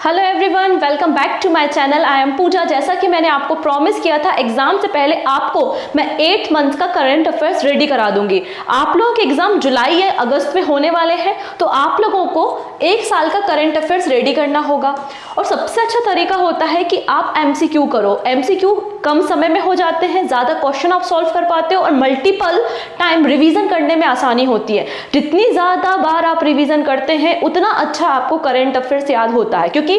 Hello everyone, welcome back to my channel. I am Pooja. जैसा कि मैंने आपको प्रॉमिस किया था, एग्जाम से पहले आपको मैं 8 मंथ का करंट अफेयर्स रेडी करा दूंगी। आप लोगों के एग्जाम जुलाई या अगस्त में होने वाले हैं, तो आप लोगों को 1 साल का करंट अफेयर्स रेडी करना होगा। और सबसे अच्छा तरीका होता है कि आप एमसीक्यू करो। एमसीक्यू कम समय में हो जाते हैं, ज़्यादा क्वेश्चन आप सॉल्व कर पाते हो और मल्टीपल टाइम रिवीजन करने में आसानी होती है। जितनी ज़्यादा बार आप रिवीजन करते हैं उतना अच्छा आपको करंट अफेयर्स याद होता है, क्योंकि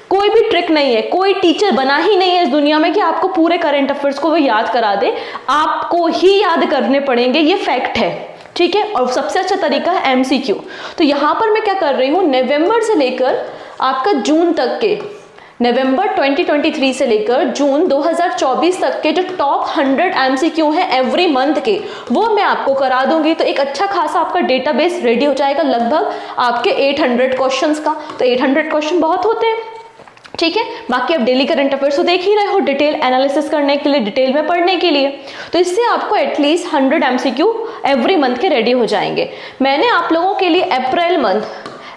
कोई भी ट्रिक नहीं है, कोई टीचर बना ही नहीं है इस दुनिया में कि आपको पूरे करंट अफेयर्स को वो याद करा दे। आपको ही याद करने पड़ेंगे, ये फैक्ट है, ठीक है। और सबसे अच्छा तरीका है एमसीक्यू। तो यहाँ पर मैं क्या कर रही हूँ, नवंबर से लेकर आपका जून तक के, नवंबर 2023 से लेकर जून 2024 तक के जो टॉप 100 एमसीक्यू हैं एवरी मंथ के, वो मैं आपको करा दूंगी। तो एक अच्छा खासा आपका डेटाबेस रेडी हो जाएगा, लगभग आपके 800 क्वेश्चंस का। तो 800 क्वेश्चन बहुत होते हैं, ठीक है। बाकी आप डेली करंट अफेयर्स तो देख ही रहे हो, डिटेल एनालिसिस करने के लिए, डिटेल में पढ़ने के लिए। तो इससे आपको एटलीस्ट 100 एमसीक्यू एवरी मंथ के रेडी हो जाएंगे। मैंने आप लोगों के लिए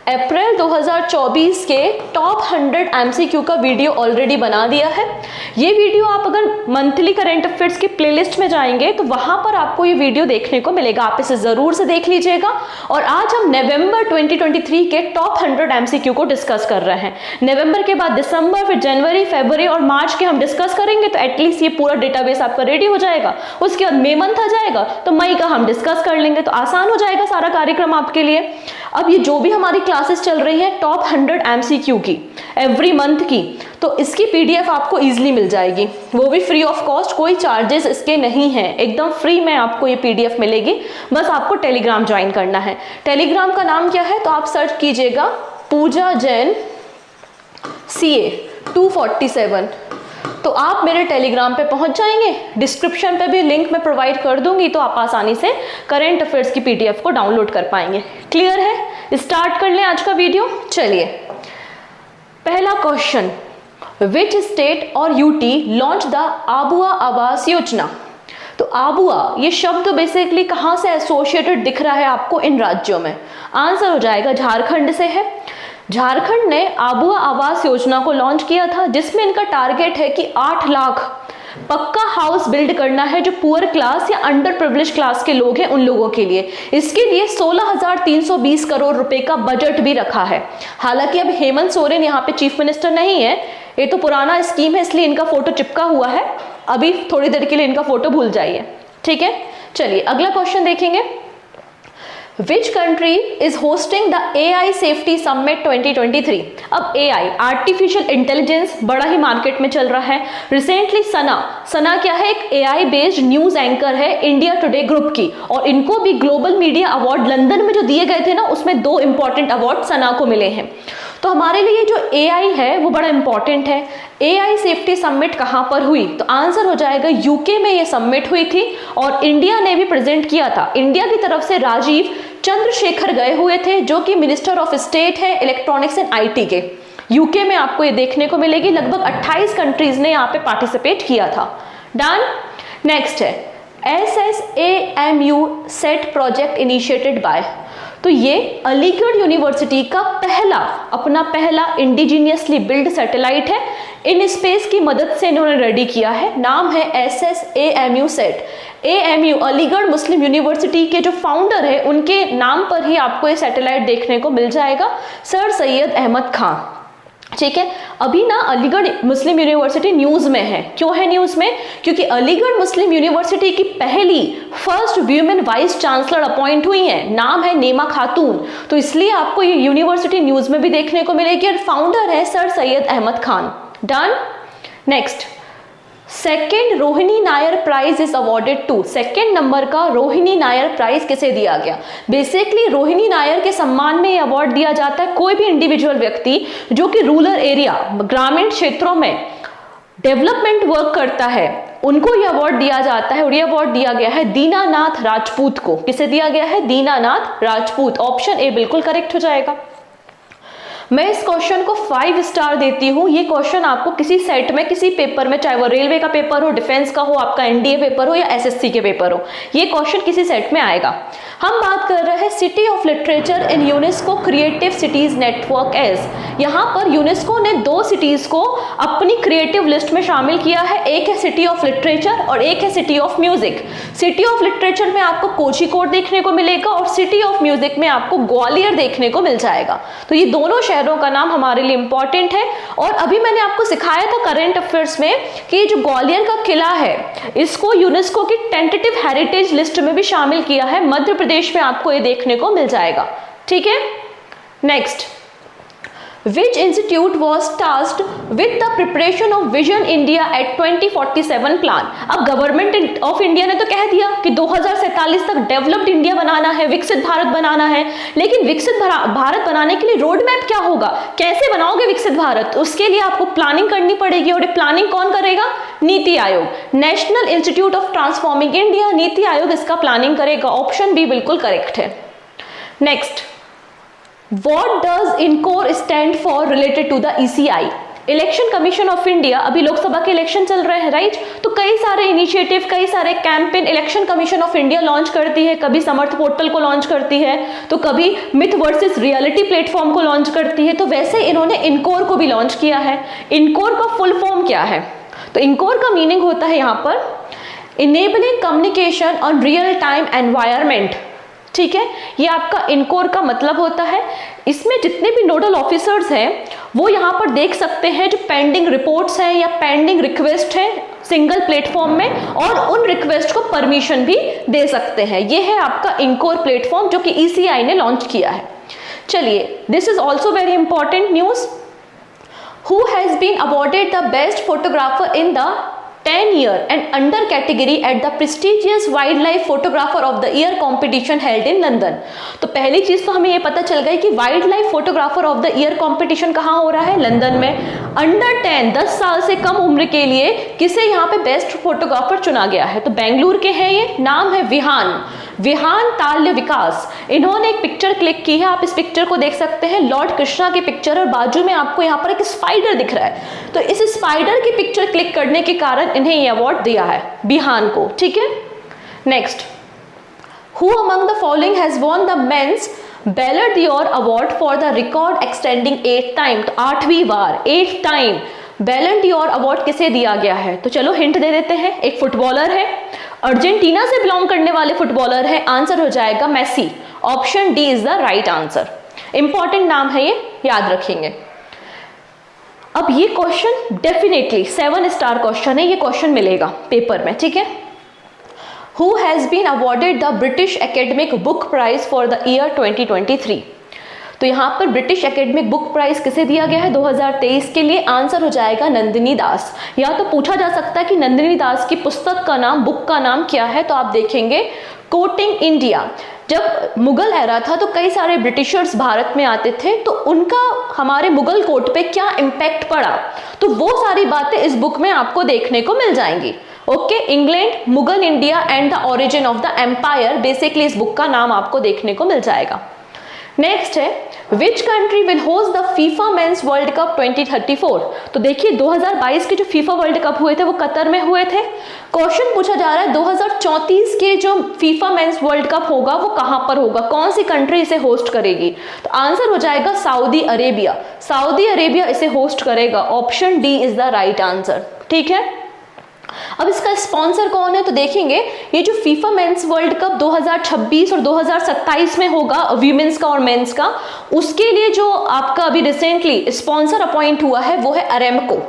अप्रैल 2024 के टॉप 100 एमसीक्यू का वीडियो ऑलरेडी बना दिया है। ये वीडियो आप अगर मंथली करंट अफेयर्स की प्लेलिस्ट में जाएंगे तो वहां पर आपको ये वीडियो देखने को मिलेगा। आप इसे जरूर से देख लीजिएगा। और आज हम नवंबर 2023 के टॉप 100 एमसीक्यू को डिस्कस कर रहे हैं। नवंबर के बाद दिसंबर, फिर जनवरी, फरवरी और मार्च के हम डिस्कस करेंगे। तो एटलीस्ट ये पूरा डेटाबेस आपका रेडी हो जाएगा। उसके बाद मई मंथ आ जाएगा तो मई का हम डिस्कस कर लेंगे, तो आसान हो जाएगा सारा कार्यक्रम आपके लिए। अब ये जो भी हमारी क्लासेस चल रही है टॉप 100 एमसीक्यू की एवरी मंथ की, तो इसकी पीडीएफ आपको इजीली मिल जाएगी, वो भी फ्री ऑफ कॉस्ट, कोई चार्जेस इसके नहीं हैं, एकदम फ्री में आपको ये पीडीएफ मिलेगी। बस आपको टेलीग्राम ज्वाइन करना है। टेलीग्राम का नाम क्या है, तो आप सर्च कीजिएगा पूजा जैन CA 247, तो आप मेरे टेलीग्राम पे पहुंच जाएंगे। डिस्क्रिप्शन पे भी लिंक मैं प्रोवाइड कर दूंगी, तो आप आसानी से करंट अफेयर्स की पीडीएफ को डाउनलोड कर पाएंगे। क्लियर है? स्टार्ट कर लें आज का वीडियो। चलिए, पहला क्वेश्चन, विच स्टेट और UT launch the आबुआ Awas Yojana. तो आबुआ ये शब्द बेसिकली कहां से एसोसिएटेड दिख रहा है आपको इन राज्यों में? आंसर हो जाएगा झारखंड से है। झारखंड ने आबुआ आवास योजना को लॉन्च किया था, जिसमें इनका टारगेट है कि 8 लाख पक्का हाउस बिल्ड करना है जो पुअर क्लास या अंडर प्रिविलेज क्लास के लोग हैं, उन लोगों के लिए। इसके लिए 16,320 करोड़ रुपए का बजट भी रखा है। हालांकि अब हेमंत सोरेन यहाँ पे चीफ मिनिस्टर नहीं है, ये तो पुराना स्कीम है, इसलिए इनका फोटो चिपका हुआ है। अभी थोड़ी देर के लिए इनका फोटो भूल जाइए, ठीक है। चलिए अगला क्वेश्चन देखेंगे। Which country is hosting the AI Safety Summit 2023? अब AI आर्टिफिशियल इंटेलिजेंस बड़ा ही मार्केट में चल रहा है। रिसेंटली सना क्या है, एक AI बेस्ड न्यूज एंकर है इंडिया टुडे ग्रुप की, और इनको भी ग्लोबल मीडिया अवार्ड लंदन में जो दिए गए थे ना, उसमें 2 इंपॉर्टेंट अवार्ड सना को मिले हैं। तो हमारे लिए जो AI है वो बड़ा इंपॉर्टेंट है। AI सेफ्टी समिट कहां पर हुई, तो आंसर हो जाएगा यूके में ये समिट हुई थी, और इंडिया ने भी प्रेजेंट किया था। इंडिया की तरफ से राजीव चंद्रशेखर गए हुए थे, जो कि मिनिस्टर ऑफ स्टेट है इलेक्ट्रॉनिक्स एंड IT के। यूके में आपको ये देखने को मिलेगी। लगभग 28 कंट्रीज ने यहाँ पे पार्टिसिपेट किया था। डन। नेक्स्ट है SSAMU set project initiated by. तो ये अलीगढ़ यूनिवर्सिटी का अपना पहला इंडिजीनियसली बिल्ड सैटेलाइट है। इन स्पेस की मदद से इन्होंने रेडी किया है। नाम है SSAMU सेट। AMU अलीगढ़ मुस्लिम यूनिवर्सिटी के जो फाउंडर है, उनके नाम पर ही आपको ये सैटेलाइट देखने को मिल जाएगा, सर सैयद अहमद खान, ठीक है। अभी ना अलीगढ़ मुस्लिम यूनिवर्सिटी न्यूज में है। क्यों है न्यूज में? क्योंकि अलीगढ़ मुस्लिम यूनिवर्सिटी की पहली first women vice chancellor appoint हुई हैं, नाम है नेमा खातून। तो इसलिए आपको ये यूनिवर्सिटी न्यूज में भी देखने को मिलेगी, और फाउंडर है sir Syed Ahmad Khan. Done. Next, second Rohini Nayyar prize is awarded to. Second number का रोहिणी नायर प्राइज किसे दिया गया? बेसिकली रोहिणी नायर के सम्मान में ये अवार्ड दिया जाता है कोई भी इंडिविजुअल व्यक्ति जो कि रूरल एरिया, ग्रामीण क्षेत्रों में डेवलपमेंट वर्क करता है, उनको ये अवार्ड दिया जाता है। और ये अवार्ड दिया गया है दीनानाथ राजपूत को। किसे दिया गया है? दीनानाथ राजपूत। ऑप्शन ए बिल्कुल करेक्ट हो जाएगा। मैं इस क्वेश्चन को 5 स्टार देती हूँ। ये क्वेश्चन आपको किसी सेट में, किसी पेपर में, चाहे वो रेलवे का पेपर हो, डिफेंस का हो, आपका एनडीए पेपर हो या एसएससी के पेपर हो, ये क्वेश्चन किसी सेट में आएगा। हम बात कर रहे हैं city of literature in UNESCO creative cities network as. यहाँ पर यूनेस्को ने 2 सिटीज को अपनी क्रिएटिव लिस्ट में शामिल किया है। एक है सिटी ऑफ लिटरेचर और एक है city of music. City of literature में आपको कोझिकोड देखने को मिलेगा और सिटी ऑफ म्यूजिक में आपको ग्वालियर देखने को मिल जाएगा। तो ये दोनों शहरों का नाम हमारे लिए इंपॉर्टेंट है। और अभी मैंने आपको सिखाया था करंट अफेयर्स में कि जो ग्वालियर का किला है, इसको यूनेस्को की टेंटेटिव हेरिटेज लिस्ट में भी शामिल किया है। मध्य प्रदेश में आपको ये देखने को मिल जाएगा। ठीक है, next, Which institute was tasked with the preparation of Vision India at 2047 plan? अब गवर्नमेंट ऑफ इंडिया ने तो कह दिया कि 2047 तक डेवलप्ड इंडिया बनाना है, विकसित भारत बनाना है, लेकिन विकसित भारत बनाने के लिए रोड मैप क्या होगा, कैसे बनाओगे विकसित भारत, उसके लिए आपको प्लानिंग करनी पड़ेगी। और ये प्लानिंग कौन करेगा? NITI Aayog, national institute of transforming India, NITI Aayog इसका प्लानिंग करेगा। ऑप्शन बी बिल्कुल करेक्ट है। Next, What does INCOR stand for related to the ECI? Election commission of India, अभी लोकसभा के इलेक्शन चल रहे हैं, राइट? तो कई सारे इनिशिएटिव, कई सारे campaign election commission of India launch करती है। कभी समर्थ पोर्टल को लॉन्च करती है, तो कभी मिथ वर्सेस रियलिटी प्लेटफॉर्म को लॉन्च करती है। तो वैसे इन्होंने इनकोर को भी लॉन्च किया है। इनकोर का फुल फॉर्म क्या है? तो इनकोर का मीनिंग होता है यहाँ पर enabling communication on real time environment. ठीक है, ये आपका इनकोर का मतलब होता है। इसमें जितने भी नोडल ऑफिसर्स हैं वो यहाँ पर देख सकते हैं जो पेंडिंग रिपोर्ट्स हैं या पेंडिंग रिक्वेस्ट है सिंगल प्लेटफॉर्म में, और उन रिक्वेस्ट को परमिशन भी दे सकते हैं। ये है आपका इनकोर प्लेटफॉर्म जो कि ECI ने लॉन्च किया है। चलिए, this is also very important news. Who has been awarded the best photographer in the 10-year and under category at the prestigious Wildlife Photographer of the Year competition held in London? तो पहली चीज तो हमें ये पता चल गई कि wild life photographer of the year competition कहाँ हो रहा है? लंदन में। अंडर 10 साल से कम उम्र के लिए किसे यहाँ पे बेस्ट फोटोग्राफर चुना गया है? तो बेंगलुरु के हैं ये, नाम है विहान ताल्य विकास। इन्होंने एक पिक्चर क्लिक की है, आप इस पिक्चर को देख सकते हैं, लॉर्ड कृष्णा की पिक्चर, और बाजू में आपको यहाँ पर एक स्पाइडर दिख रहा है। तो इस स्पाइडर की पिक्चर क्लिक करने के कारण इन्हें ये अवार्ड दिया है, विहान को। ठीक है, next, who among the following has won the men's Ballon d'Or award for the record extending 8 time? तो 8वीं बार, 8 टाइम बैलन डियोर अवार्ड किसे दिया गया है? तो चलो हिंट दे देते हैं। एक फुटबॉलर है, अर्जेंटीना से बिलोंग करने वाले फुटबॉलर है। आंसर हो जाएगा Messi. Option D is the right answer. Important नाम है ये, याद रखेंगे। अब ये क्वेश्चन डेफिनेटली 7 स्टार क्वेश्चन है, ये क्वेश्चन मिलेगा पेपर में। ठीक है, who has been awarded the British Academy Book Prize for the year 2023? तो यहाँ पर ब्रिटिश एकेडमिक बुक प्राइज किसे दिया गया है 2023 के लिए? आंसर हो जाएगा नंदिनी दास। या तो पूछा जा सकता है कि नंदिनी दास की पुस्तक का नाम, बुक का नाम क्या है? तो आप देखेंगे कोटिंग इंडिया। जब मुगल एरा था तो कई सारे ब्रिटिशर्स भारत में आते थे, तो उनका हमारे मुगल कोर्ट पे क्या इम्पैक्ट पड़ा, तो वो सारी बातें इस बुक में आपको देखने को मिल जाएंगी। Okay, England, Mughal India and the origin of the empire, basically इस बुक का नाम आपको देखने को मिल जाएगा। नेक्स्ट है, which country will host the FIFA men's world cup 2034? तो देखिए 2022 के जो फीफा वर्ल्ड कप हुए थे वो कतर में हुए थे। क्वेश्चन पूछा जा रहा है 2034 के जो फीफा मेंस वर्ल्ड कप होगा वो कहां पर होगा, कौन सी कंट्री इसे होस्ट करेगी? तो आंसर हो जाएगा सऊदी अरेबिया। सऊदी अरेबिया इसे होस्ट करेगा। Option D is the right answer. ठीक है, अब इसका स्पॉन्सर कौन है? तो देखेंगे ये जो फीफा मेंस वर्ल्ड कप 2026 और 2027 में होगा, वीमेंस का और मेंस का, उसके लिए जो आपका अभी रिसेंटली स्पॉन्सर अपॉइंट हुआ है वो है अरेमको।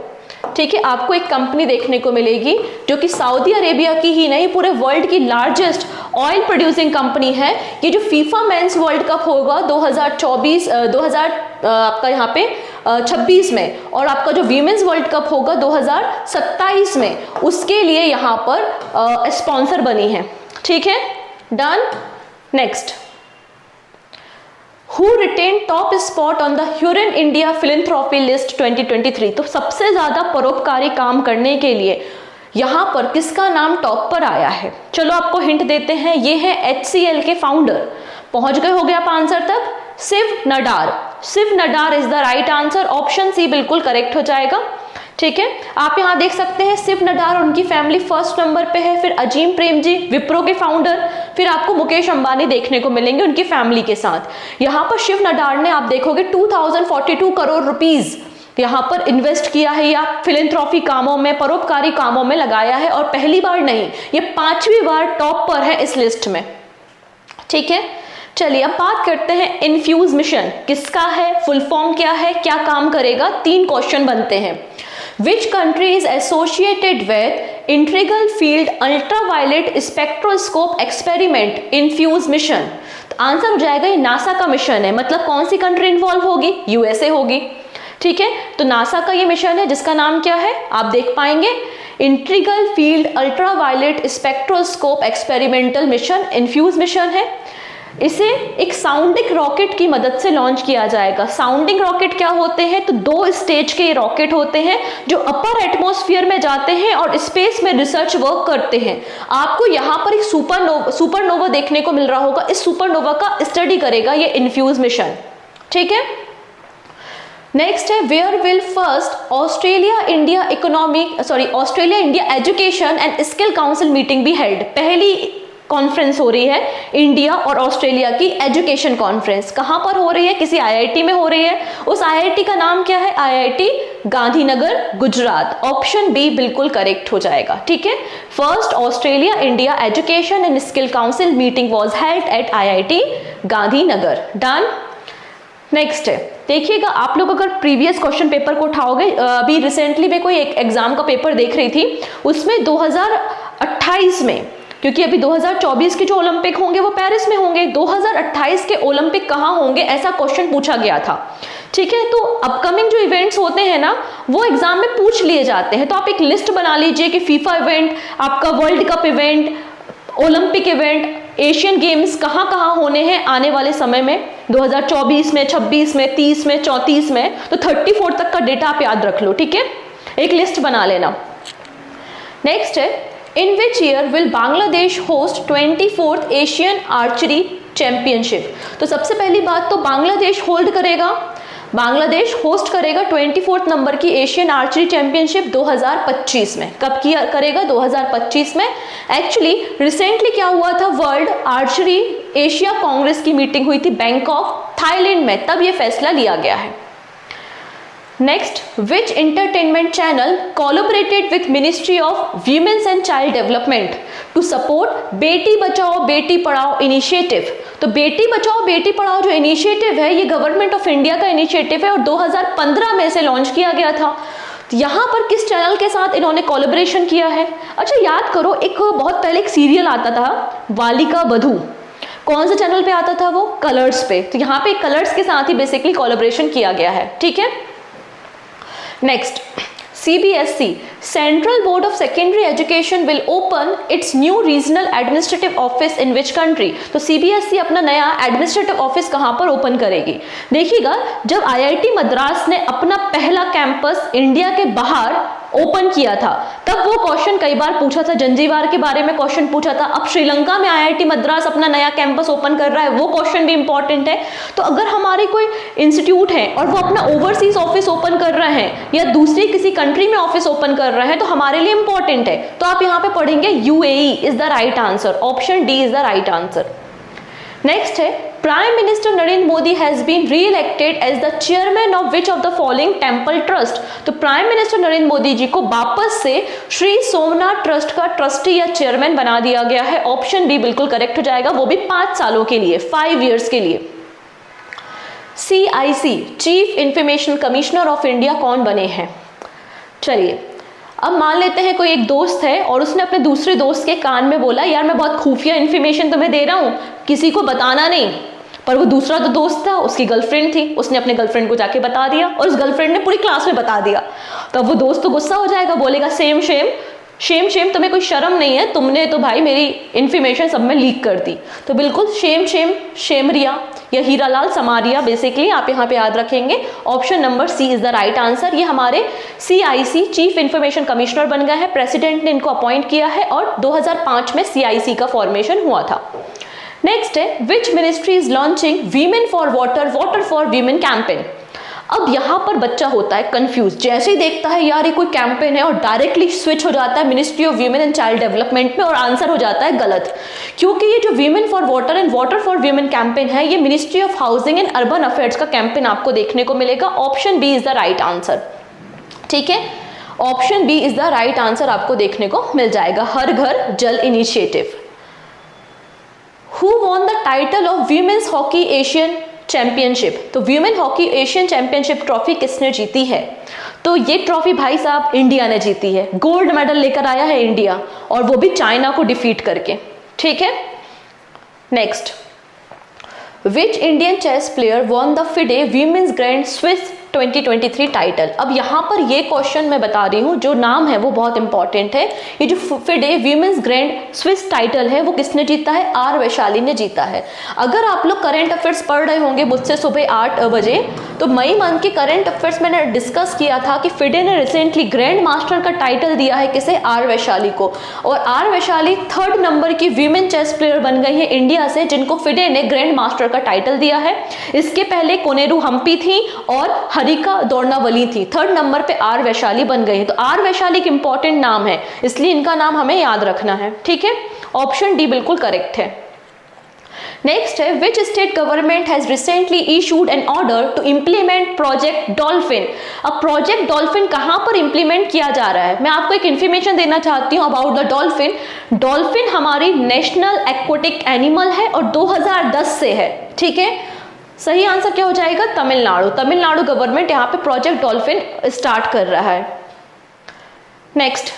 ठीक है, आपको एक कंपनी देखने को मिलेगी जो कि सऊदी अरेबिया की ही नहीं पूरे वर्ल्ड की लार्जेस्ट ऑयल प्रोड्यूसिंग कंपनी है। ये जो फीफा मेंस वर्ल्ड कप होगा 2024 आपका यहाँ पे 26 में, और आपका जो वीमेंस वर्ल्ड कप होगा 2027 में, उसके लिए यहाँ पर स्पॉन्सर बनी है। ठीक है, done. Next, Who retained top spot on the Hurun India Philanthropy List 2023? तो सबसे ज्यादा परोपकारी काम करने के लिए यहाँ पर किसका नाम टॉप पर आया है? चलो आपको हिंट देते हैं, ये है HCL के फाउंडर। पहुंच गए होगे आप आंसर तक? Shiv Nadar. Shiv Nadar is the right answer, option C बिल्कुल करेक्ट हो जाएगा। ठीक है, आप यहाँ देख सकते हैं शिव नडार और उनकी फैमिली फर्स्ट नंबर पे है, फिर अजीम प्रेमजी विप्रो के फाउंडर, फिर आपको मुकेश अंबानी देखने को मिलेंगे उनकी फैमिली के साथ। यहाँ पर शिव नडार ने आप देखोगे 2042 करोड़ रुपीज यहाँ पर इन्वेस्ट किया है या फिलेंथ्रॉफी कामों में, परोपकारी कामों में लगाया है, और पहली बार नहीं, ये 5वीं बार टॉप पर है इस लिस्ट में। ठीक है, चलिए अब बात करते हैं इन्फ्यूज मिशन किसका है, फुल फॉर्म क्या है, क्या काम करेगा। 3 क्वेश्चन बनते हैं। Which country is associated with Integral Field Ultraviolet Spectroscope Experiment Infuse Mission? तो आंसर हो जाएगा ये नासा का मिशन है। मतलब कौन सी कंट्री इन्वॉल्व होगी, यूएसए होगी। ठीक है, तो नासा का ये मिशन है जिसका नाम क्या है आप देख पाएंगे, integral field ultraviolet spectroscope experimental mission, INFUSE mission है। इसे एक साउंडिंग रॉकेट की मदद से लॉन्च किया जाएगा। साउंडिंग रॉकेट क्या होते हैं, तो 2 स्टेज के रॉकेट होते हैं जो अपर एटमॉस्फेयर में जाते हैं और स्पेस में रिसर्च वर्क करते हैं। आपको यहाँ पर एक सुपरनोवा देखने को मिल रहा होगा, इस सुपरनोवा का स्टडी करेगा ये इन्फ्यूज मिशन। ठीक है, नेक्स्ट है where will first Australia India education and skill council meeting be held. पहली कॉन्फ्रेंस हो रही है इंडिया और ऑस्ट्रेलिया की एजुकेशन कॉन्फ्रेंस, कहां पर हो रही है, किसी आईआईटी में हो रही है। उस आईआईटी का नाम क्या है, IIT Gandhinagar Gujarat, option B बिल्कुल करेक्ट हो जाएगा। ठीक है, first Australia India education and skill council meeting was held at IIT Gandhinagar. Done. Next है, देखिएगा आप लोग अगर प्रीवियस क्वेश्चन पेपर को उठाओगे, अभी रिसेंटली मैं कोई एक एग्जाम का पेपर देख रही थी, उसमें 2028 में, क्योंकि अभी 2024 के जो ओलंपिक होंगे वो पेरिस में होंगे, 2028 के ओलंपिक कहाँ होंगे ऐसा क्वेश्चन पूछा गया था। ठीक है, तो अपकमिंग जो इवेंट्स होते हैं ना वो एग्जाम में पूछ लिए जाते हैं। तो आप एक लिस्ट बना लीजिए कि फीफा इवेंट, आपका world cup event, Olympic event, Asian games कहाँ कहाँ होने हैं आने वाले समय में, 2024 में, 26 में, 30 में, 34 में। तो 34 तक का डेटा आप याद रख लो। ठीक है, एक लिस्ट बना लेना। नेक्स्ट है, In which year will Bangladesh host 24th Asian archery championship? तो सबसे पहली बात तो बांग्लादेश होल्ड करेगा, बांग्लादेश होस्ट करेगा 24th नंबर की एशियन आर्चरी चैंपियनशिप 2025 में। कब किया करेगा, 2025 में। एक्चुअली रिसेंटली क्या हुआ था, वर्ल्ड आर्चरी एशिया कांग्रेस की मीटिंग हुई थी बैंकॉक थाईलैंड में, तब ये फैसला लिया गया है। Next, which entertainment channel collaborated with Ministry of Women's and Child Development to support Beti Bachao Beti Padhao initiative? तो बेटी बचाओ बेटी पढ़ाओ जो इनिशिएटिव है ये गवर्नमेंट ऑफ इंडिया का इनिशिएटिव है और 2015 में से लॉन्च किया गया था। तो यहाँ पर किस चैनल के साथ इन्होंने कोलैबोरेशन किया है? अच्छा याद करो, एक बहुत पहले एक सीरियल आता था बालिका बधू, कौन से चैनल पे आता था वो, कलर्स पे। तो यहाँ पे कलर्स के साथ ही बेसिकली कोलैबोरेशन किया गया है। ठीक है, next, CBSE Central Board of Secondary Education will open its new regional administrative office in which country? तो CBSE अपना नया एडमिनिस्ट्रेटिव ऑफिस कहाँ पर ओपन करेगी? देखिएगा, जब IIT मद्रास ने अपना पहला कैंपस इंडिया के बाहर ओपन किया था तब वो क्वेश्चन कई बार पूछा था, जंजीबार के बारे में क्वेश्चन पूछा था। अब श्रीलंका में IIT मद्रास अपना नया कैंपस ओपन कर रहा है, वो क्वेश्चन भी इंपॉर्टेंट है। तो अगर हमारे कोई इंस्टीट्यूट है और वो अपना ओवरसीज ऑफिस ओपन कर रहे हैं या दूसरी किसी कंट्री में ऑफिस ओपन कर रहे हैं तो हमारे लिए इंपॉर्टेंट है। तो आप यहाँ पे पढ़ेंगे UAE is the right answer, option D is the right answer. Next है, prime minister Narendra Modi has been re-elected as the chairman of which of the following temple trust? तो प्राइम मिनिस्टर नरेंद्र मोदी जी को वापस से श्री सोमनाथ ट्रस्ट का ट्रस्टी या chairman बना दिया गया है, ऑप्शन बी बिल्कुल करेक्ट हो जाएगा, वो भी 5 सालों के लिए, 5 इयर्स के लिए। CIC chief information commissioner of India कौन बने हैं? चलिए अब मान लेते हैं कोई एक दोस्त है और उसने अपने दूसरे दोस्त के कान में बोला, यार मैं बहुत खुफिया इन्फॉर्मेशन तुम्हें दे रहा हूँ, किसी को बताना नहीं। पर वो दूसरा तो दोस्त था, उसकी गर्लफ्रेंड थी, उसने अपने गर्लफ्रेंड को जाके बता दिया और उस गर्लफ्रेंड ने पूरी क्लास में बता दिया। तो अब वो दोस्त तो गुस्सा हो जाएगा, बोलेगा सेम शेम शेम शेम, तुम्हें कोई शर्म नहीं है, तुमने तो भाई मेरी इन्फॉर्मेशन सब में लीक कर दी। तो बिल्कुल शेम शेम शेमरिया या हीरालाल समारिया बेसिकली आप यहाँ पे याद रखेंगे, option number C is the right answer. ये हमारे CIC चीफ इंफॉर्मेशन कमिश्नर बन गए हैं, प्रेसिडेंट ने इनको अपॉइंट किया है और 2005 में CIC का फॉर्मेशन हुआ था। नेक्स्ट है which ministry is launching women for water, water for women campaign. अब यहाँ पर बच्चा होता है कंफ्यूज, जैसे ही देखता है यार ये कोई कैंपेन है और डायरेक्टली स्विच हो जाता है ministry of women and child development में और आंसर हो जाता है गलत, क्योंकि ये जो women for water and water for women campaign है ये ministry of housing and urban affairs का कैंपेन आपको देखने को मिलेगा। Option B is the right answer. ठीक है, option B is the right answer आपको देखने को मिल जाएगा, Har Ghar Jal initiative. Who won the title of women's hockey Asian championship, तो women hockey Asian championship trophy किसने जीती है? तो ये ट्रॉफी भाई साहब इंडिया ने जीती है, गोल्ड मेडल लेकर आया है इंडिया, और वो भी चाइना को डिफीट करके। ठीक है, next, which Indian chess player won the FIDE women's grand Swiss 2023 title. अब यहाँ पर ये क्वेश्चन मैं बता रही हूँ, जो नाम है वो बहुत इंपॉर्टेंट है। ये जो FIDE women's grand Swiss title है वो किसने जीता है? आर वैशाली ने जीता है। अगर आप लोग करंट अफेयर्स पढ़ रहे होंगे मुझसे सुबह 8 बजे, तो मई मंथ के करंट अफेयर्स मैंने डिस्कस किया था कि फिडे ने रिसेंटली ग्रैंड मास्टर का टाइटल दिया है किसे? आर वैशाली को, और आर वैशाली 3rd नंबर की वीमेन चेस प्लेयर बन गई है इंडिया से, जिनको फिडे ने ग्रैंड मास्टर का टाइटल दिया है। इसके पहले कोनेरू हम्पी थी और हरिका दोर्नावली थी, 3rd नंबर पे आर वैशाली बन गई है। तो आर वैशाली एक इंपॉर्टेंट नाम है, इसलिए इनका नाम हमें याद रखना है। ठीक है, ऑप्शन डी बिल्कुल करेक्ट है। नेक्स्ट है which state government has recently issued an order to implement project dolphin. अब प्रोजेक्ट डॉल्फिन कहां पर इंप्लीमेंट किया जा रहा है? मैं आपको एक इंफॉर्मेशन देना चाहती हूं अबाउट द डॉल्फिन। डॉल्फिन हमारी नेशनल एक्वेटिक एनिमल है और 2010 से है। ठीक है, सही आंसर क्या हो जाएगा? तमिलनाडु। तमिलनाडु गवर्नमेंट यहाँ पे प्रोजेक्ट डॉल्फिन स्टार्ट कर रहा है। Next,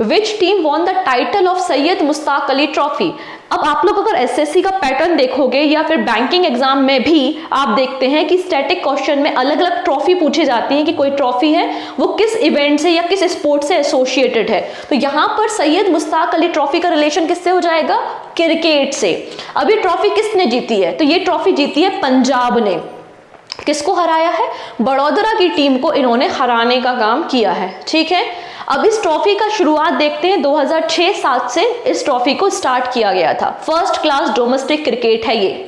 which team von the title of Syed Mushtaq Ali trophy. अब आप लोग अगर एसएससी का पैटर्न देखोगे या फिर बैंकिंग एग्जाम में भी आप देखते हैं कि स्टैटिक क्वेश्चन में अलग अलग ट्रॉफी पूछी जाती है कि कोई ट्रॉफी है वो किस इवेंट से या किस स्पोर्ट से एसोसिएटेड है। तो यहाँ पर सैयद मुश्ताक अली ट्रॉफी का रिलेशन किससे हो जाएगा? क्रिकेट से। अब ये ट्रॉफी किसने जीती है? तो ये ट्रॉफी जीती है पंजाब ने। किसको हराया है? बड़ौदा की टीम को इन्होंने हराने का काम किया है। ठीक है, अब इस ट्रॉफी का शुरुआत देखते हैं 2006-07 से इस ट्रॉफी को स्टार्ट किया गया था। फर्स्ट क्लास डोमेस्टिक क्रिकेट है ये।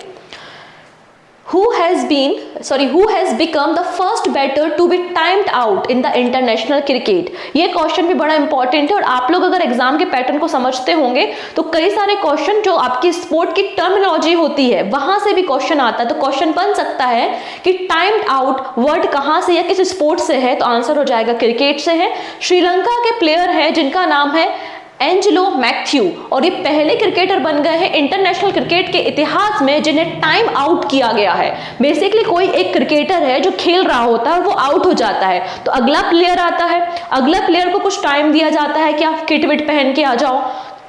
Who has become the first batter to be timed out in the international cricket? ये क्वेश्चन भी बड़ा इंपॉर्टेंट है और आप लोग अगर एग्जाम के पैटर्न को समझते होंगे तो कई सारे क्वेश्चन जो आपकी स्पोर्ट की टर्मिनोलॉजी होती है वहां से भी क्वेश्चन आता है। तो क्वेश्चन बन सकता है कि टाइम्ड आउट वर्ड कहां से या किस स्पोर्ट से है? तो आंसर हो जाएगा क्रिकेट से है। श्रीलंका के प्लेयर है जिनका नाम है एंजेलो मैथ्यू, और ये पहले क्रिकेटर बन गए हैं इंटरनेशनल क्रिकेट के इतिहास में जिन्हें टाइम आउट किया गया है। बेसिकली कोई एक क्रिकेटर है जो खेल रहा होता है वो आउट हो जाता है, तो अगला प्लेयर आता है, अगला प्लेयर को कुछ टाइम दिया जाता है कि आप किट विट पहन के आ जाओ।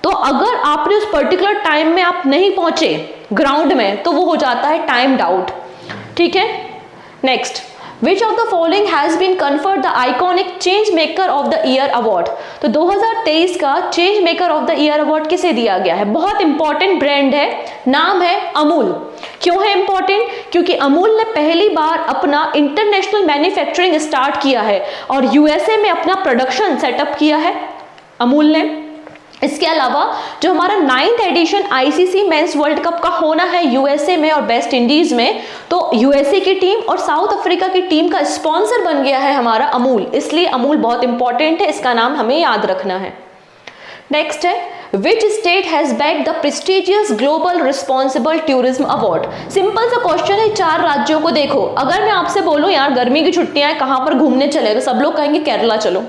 तो अगर आपने उस पर्टिकुलर टाइम में आप नहीं पहुंचे ग्राउंड में तो वो हो जाता है टाइम्ड आउट। ठीक है, next, Which of the following has been conferred the iconic Change Maker of the Year Award? तो 2023 का Change Maker of the Year Award किसे दिया गया है? बहुत इंपॉर्टेंट ब्रांड है, नाम है अमूल। क्यों है इंपॉर्टेंट? क्योंकि अमूल ने पहली बार अपना इंटरनेशनल मैन्युफैक्चरिंग स्टार्ट किया है और यूएसए में अपना प्रोडक्शन सेटअप किया है अमूल ने। इसके अलावा जो हमारा 9th edition ICC men's world cup का होना है यूएसए में और वेस्ट इंडीज में, तो यूएसए की टीम और साउथ अफ्रीका की टीम का स्पॉन्सर बन गया है हमारा अमूल, इसलिए अमूल बहुत इंपॉर्टेंट है, इसका नाम हमें याद रखना है। नेक्स्ट है which state has back the prestigious global responsible tourism award. Simple सा क्वेश्चन है, 4 राज्यों को देखो। अगर मैं आपसे बोलूं यार गर्मी की छुट्टियां हैं कहां पर घूमने चले, तो सब लोग कहेंगे केरला चलो।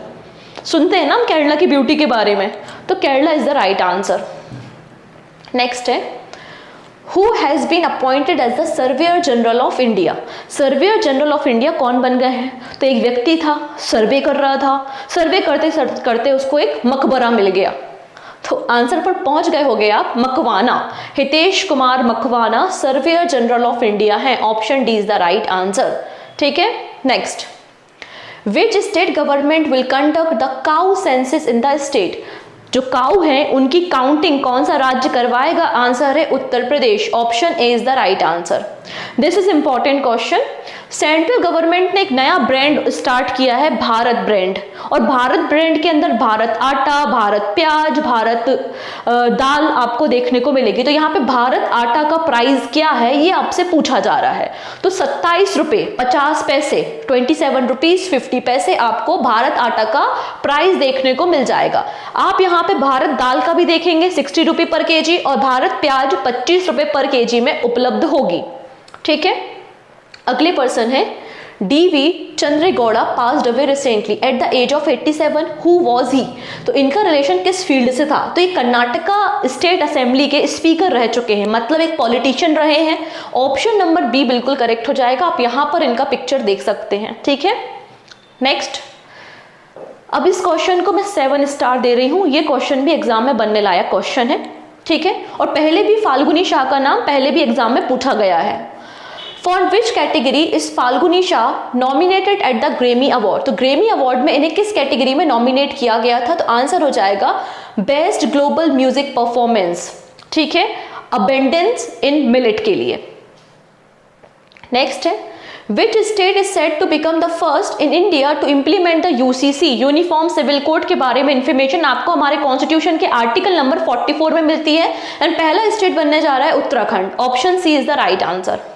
सुनते हैं ना हम केरला की ब्यूटी के बारे में, तो Kerala is the right answer. Next है who has been appointed as the surveyor general of India. Surveyor general of India कौन बन गए हैं? तो एक व्यक्ति था, सर्वे कर रहा था, सर्वे करते करते उसको एक मकबरा मिल गया, तो आंसर पर पहुंच गए होगे आप, Makwana. Hitesh Kumar Makwana surveyor general of India है। Option D is the right answer. ठीक है, next, which state government will conduct the cow census in the state. जो काउ है उनकी काउंटिंग कौन सा राज्य करवाएगा? आंसर है Uttar Pradesh. Option A is the right answer. This is important question. Central government ने एक नया ब्रांड स्टार्ट किया है, भारत ब्रांड। और भारत ब्रांड के अंदर भारत आटा, भारत प्याज, भारत दाल आपको देखने को मिलेगी। तो यहाँ पे भारत आटा का प्राइस क्या है ये आपसे पूछा जा रहा है। तो 27 रुपये 50 पैसे 27 रुपीज 50 पैसे आपको भारत आटा का प्राइस देखने को मिल जाएगा। आप यहाँ पे भारत दाल का भी देखेंगे 60 रुपये पर केजी, और भारत प्याज 25 रुपये पर केजी में उपलब्ध होगी। ठीक है, अगले पर्सन है D V Chandregowda, passed away recently at the age of 87। Who was he? तो इनका रिलेशन किस फील्ड से था? तो ये कर्नाटका स्टेट असेंबली के स्पीकर रह चुके हैं, मतलब एक पॉलिटिशियन रहे हैं। ऑप्शन नंबर बी बिल्कुल करेक्ट हो जाएगा। आप यहां पर इनका पिक्चर देख सकते हैं। ठीक है, नेक्स्ट। अब इस क्वेश्चन को मैं 7 स्टार दे रही हूं। ये क्वेश्चन भी एग्जाम में बनने लायक क्वेश्चन है। ठीक है, और पहले भी फाल्गुनी शाह का नाम पहले भी एग्जाम में पूछा गया है। For which category is Falguni Shah nominated at the Grammy award? तो ग्रेमी अवार्ड में इन्हें किस कैटेगरी में नॉमिनेट किया गया था? तो आंसर हो जाएगा बेस्ट ग्लोबल म्यूजिक परफॉर्मेंस। ठीक है, अबेंडेंस इन मिलेट के लिए। नेक्स्ट है which state is set to become the first in India to implement the UCC uniform civil code के बारे में इंफॉर्मेशन आपको हमारे कॉन्स्टिट्यूशन के आर्टिकल नंबर 44 में मिलती है। एंड पहला स्टेट बनने जा रहा है Uttarakhand. Option C is the right answer.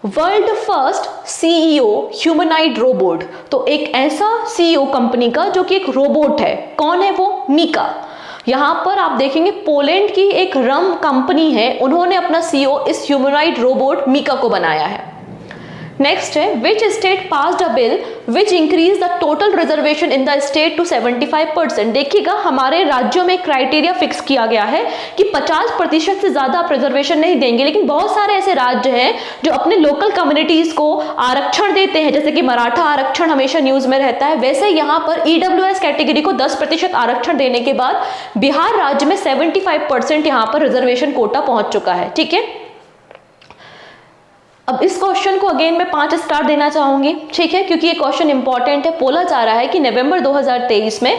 World first CEO humanoid robot. तो एक ऐसा सीईओ कंपनी का जो कि एक रोबोट है, कौन है वो? मीका। यहां पर आप देखेंगे पोलैंड की एक रम कंपनी है, उन्होंने अपना सीईओ इस ह्यूमनाइड रोबोट मीका को बनाया है। नेक्स्ट है which state passed a bill which increase the total reservation in the state to 75%। देखिएगा हमारे राज्यों में क्राइटेरिया फिक्स किया गया है कि 50% से ज्यादा आप रिजर्वेशन नहीं देंगे, लेकिन बहुत सारे ऐसे राज्य हैं जो अपने लोकल कम्युनिटीज को आरक्षण देते हैं, जैसे कि मराठा आरक्षण हमेशा न्यूज में रहता है। वैसे यहाँ पर ईडब्ल्यूएस कैटेगरी को 10% आरक्षण देने के बाद बिहार राज्य में 75% यहाँ पर रिजर्वेशन कोटा पहुंच चुका है। ठीक है, अब इस क्वेश्चन को अगेन मैं 5 स्टार देना चाहूंगी। ठीक है, क्योंकि ये क्वेश्चन इंपॉर्टेंट है। बोला जा रहा है कि नवंबर 2023 में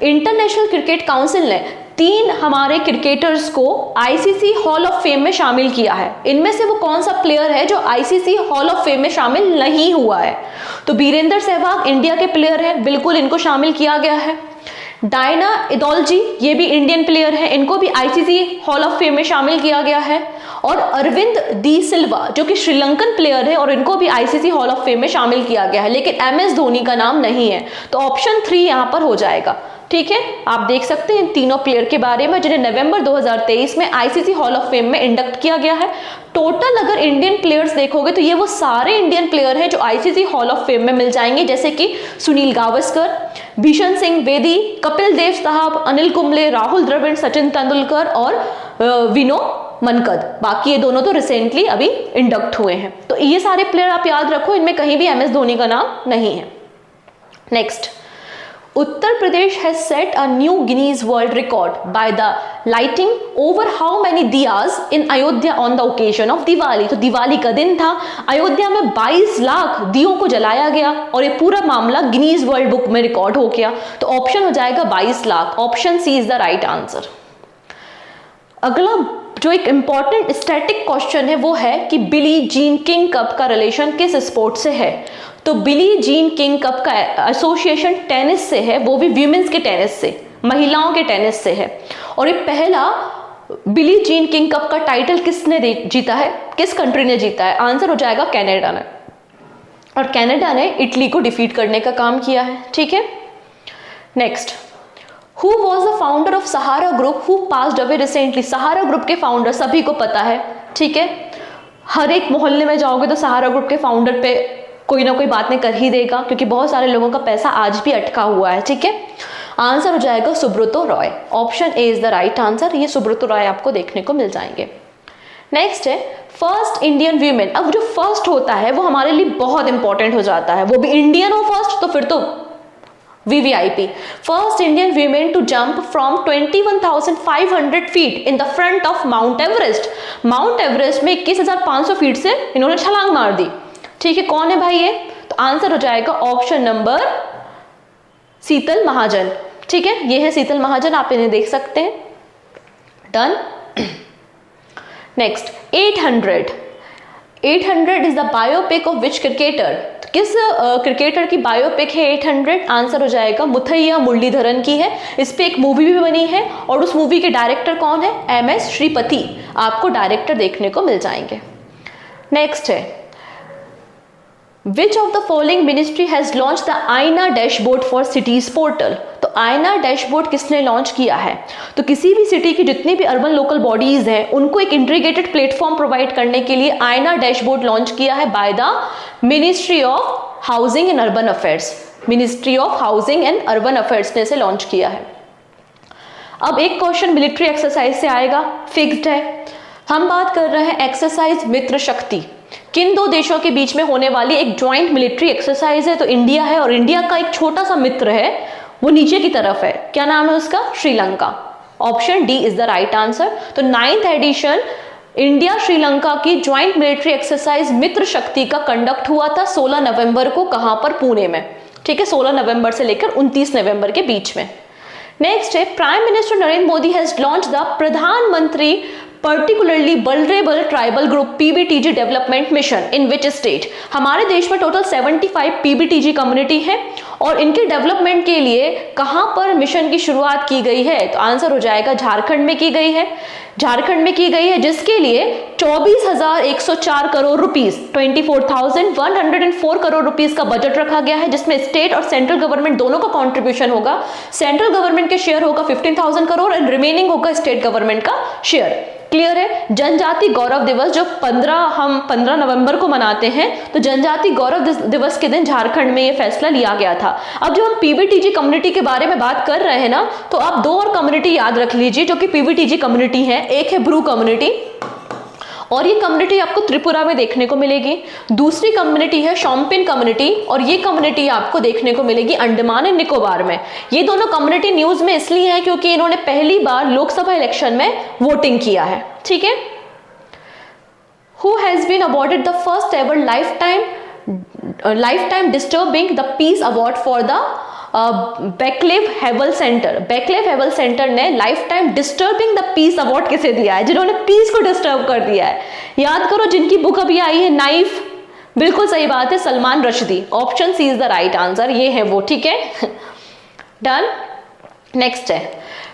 इंटरनेशनल क्रिकेट काउंसिल ने 3 हमारे क्रिकेटर्स को आईसीसी हॉल ऑफ फेम में शामिल किया है। इनमें से वो कौन सा प्लेयर है जो आईसीसी हॉल ऑफ फेम में शामिल नहीं हुआ है? तो वीरेंद्र सहवाग इंडिया के प्लेयर हैं, बिल्कुल इनको शामिल किया गया है। डायना इदोलजी ये भी इंडियन प्लेयर है, इनको भी आईसीसी हॉल ऑफ फेम में शामिल किया गया है। और अरविंद डी सिल्वा जो कि श्रीलंकन प्लेयर है और इनको भी आईसीसी हॉल ऑफ फेम में शामिल किया गया है, लेकिन एमएस धोनी का नाम नहीं है। तो ऑप्शन 3 यहां पर हो जाएगा। ठीक है, आप देख सकते हैं इन तीनों प्लेयर के बारे में जिन्हें नवंबर 2023 में आईसीसी हॉल ऑफ फेम में इंडक्ट किया गया है। टोटल अगर इंडियन प्लेयर्स देखोगे तो ये वो सारे इंडियन प्लेयर हैं जो आईसीसी हॉल ऑफ फेम में मिल जाएंगे, जैसे कि सुनील गावस्कर, भीषण सिंह बेदी, कपिल देव साहब, अनिल कुंबले, राहुल द्रविड़, सचिन तेंदुलकर और विनो मनकद। बाकी ये दोनों तो रिसेंटली अभी इंडक्ट हुए हैं। तो ये सारे प्लेयर आप याद रखो, इनमें कहीं भी एमएस धोनी का नाम नहीं है। Next, Uttar Pradesh has set a new Guinness world record by the lighting over how many diyas in Ayodhya on the occasion of Diwali. तो दिवाली का दिन था, अयोध्या में 22 लाख दियों को जलाया गया और ये पूरा मामला गिनीज वर्ल्ड बुक में रिकॉर्ड हो गया। तो ऑप्शन हो जाएगा 22 lakh. Option C is the right answer. अगला जो एक इंपॉर्टेंट स्टैटिक क्वेश्चन है वो है कि बिली जीन किंग कप का रिलेशन किस स्पोर्ट से है? तो बिली जीन किंग कप का एसोसिएशन टेनिस से है, वो भी वीमेंस के टेनिस से, महिलाओं के टेनिस से है। और ये पहला बिली जीन किंग कप का टाइटल किसने जीता है, किस कंट्री ने जीता है? आंसर हो जाएगा कनाडा ने। और कनाडा ने इटली को डिफीट करने का काम किया है। ठीक है, next, Who was the founder of Sahara Group who passed away recently? Sahara group के फाउंडर सभी को पता है। ठीक है, हर एक मोहल्ले में जाओगे तो सहारा ग्रुप के फाउंडर पे कोई ना कोई बात नहीं कर ही देगा, क्योंकि बहुत सारे लोगों का पैसा आज भी अटका हुआ है। ठीक है, आंसर हो जाएगा Subrata Roy. Option A is the right answer. ये सुब्रतो रॉय आपको देखने को मिल जाएंगे। नेक्स्ट है फर्स्ट इंडियन वीमेन। अब जो फर्स्ट होता है वो हमारे लिए बहुत इंपॉर्टेंट हो जाता है, वो भी इंडियन हो फर्स्ट तो फिर तो VVIP। First Indian women to jump from 21,500 feet in the front of mount Everest. Mount Everest में 21,500 फीट से इन्होंने छलांग मार दी। ठीक है, कौन है भाई ये? तो आंसर हो जाएगा ऑप्शन नंबर शीतल महाजन। ठीक है, ये है शीतल महाजन, आप इन्हें देख सकते हैं। Done. Next, 800 is the biopic of which cricketer, किस क्रिकेटर की बायोपिक है 800? आंसर हो जाएगा मुथैया मुरलीधरन की है। इस पे एक मूवी भी बनी है और उस मूवी के डायरेक्टर कौन है? MS श्रीपति। आपको डायरेक्टर देखने को मिल जाएंगे। नेक्स्ट है Which of the following ministry has launched the आईना डैशबोर्ड फॉर सिटीज पोर्टल? तो आईना डैशबोर्ड किसने लॉन्च किया है? तो किसी भी सिटी की जितनी भी अर्बन लोकल बॉडीज हैं उनको एक इंटीग्रेटेड प्लेटफॉर्म प्रोवाइड करने के लिए आईना डैशबोर्ड लॉन्च किया है by the ministry of housing and urban affairs. Ministry of housing and urban affairs ने इसे लॉन्च किया है। अब एक क्वेश्चन मिलिट्री एक्सरसाइज से आएगा, फिक्स्ड है। हम बात कर रहे हैं एक्सरसाइज मित्र शक्ति, किन दो देशों के बीच में होने वाली एक ज्वाइंट मिलिट्री एक्सरसाइज है? तो इंडिया है और इंडिया का एक छोटा सा मित्र है, वो नीचे की तरफ है, क्या नाम है उसका? Sri Lanka. Option D is the right answer. तो 9th एडिशन इंडिया श्रीलंका की ज्वाइंट मिलिट्री एक्सरसाइज मित्र शक्ति का कंडक्ट हुआ था 16 नवंबर को। कहां पर? पुणे में। ठीक है, 16 नवंबर से लेकर 29 नवंबर के बीच में। नेक्स्ट है prime minister Narendra Modi has launch the Pradhan Mantri particularly vulnerable tribal group PBTG development mission in which state? हमारे देश में टोटल 75 PBTG कम्युनिटी है और इनके डेवलपमेंट के लिए कहां पर मिशन की शुरुआत की गई है? तो आंसर हो जाएगा झारखंड में की गई है। झारखंड में की गई है, जिसके लिए 24,104 करोड़ रुपीस 24,104 करोड़ रुपीस का बजट रखा गया है, जिसमें स्टेट और सेंट्रल गवर्नमेंट दोनों का कंट्रीब्यूशन होगा। सेंट्रल गवर्नमेंट के शेयर होगा 15,000 करोड़ एंड रिमेनिंग होगा स्टेट गवर्नमेंट का शेयर। क्लियर है? जनजाति गौरव दिवस जो हम 15 नवंबर को मनाते हैं, तो जनजाति गौरव दिवस के दिन झारखंड में ये फैसला लिया गया था। अब जब हम PBTG कम्युनिटी के बारे में बात कर रहे हैं ना, तो आप दो और कम्युनिटी याद रख लीजिए जो कि PBTG कम्युनिटी है। एक है ब्रू कम्युनिटी और ये कम्युनिटी आपको त्रिपुरा में देखने को मिलेगी। दूसरी कम्युनिटी है शोम्पेन कम्युनिटी और ये कम्युनिटी आपको देखने को मिलेगी अंडमान एंड निकोबार में। ये दोनों कम्युनिटी न्यूज में इसलिए है क्योंकि इन्होंने पहली बार लोकसभा इलेक्शन में वोटिंग किया है। ठीक है। Who has been awarded the first ever lifetime disturbing the peace award for the Vaclav Havel centre? Vaclav Havel centre ने lifetime disturbing the peace award किसे दिया है? जिन्होंने पीस को डिस्टर्ब कर दिया है। याद करो, जिनकी बुक अभी आई है नाइफ, बिल्कुल सही बात है, Salman Rushdie. Option C is the right answer, ये है वो। ठीक है, डन। नेक्स्ट है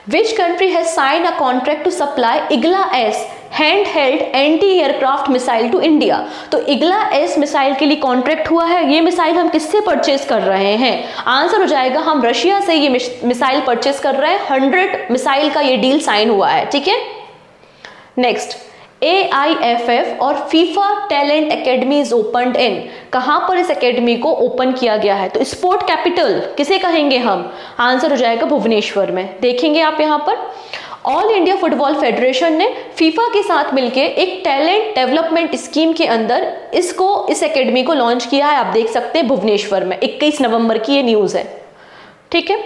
which country has signed a contract to supply IGLA-S hand held anti aircraft missile to India? तो IGLA-S मिसाइल के लिए कॉन्ट्रैक्ट हुआ है। ये मिसाइल हम किससे परचेज कर रहे हैं? आंसर हो जाएगा हम रशिया से ये मिसाइल परचेज कर रहे हैं। 100 मिसाइल का ये डील साइन हुआ है। ठीक है। नेक्स्ट, AIFF और FIFA talent academy is opened in? कहां पर इस एकेडमी को ओपन किया गया है? तो स्पोर्ट कैपिटल किसे कहेंगे हम? आंसर हो जाएगा भुवनेश्वर में। देखेंगे आप यहां पर ऑल इंडिया फुटबॉल फेडरेशन ने फीफा के साथ मिलकर एक टैलेंट डेवलपमेंट स्कीम के अंदर इस एकेडमी को लॉन्च किया है। आप देख सकते हैं भुवनेश्वर में। 21 नवंबर की ये न्यूज है। ठीक है।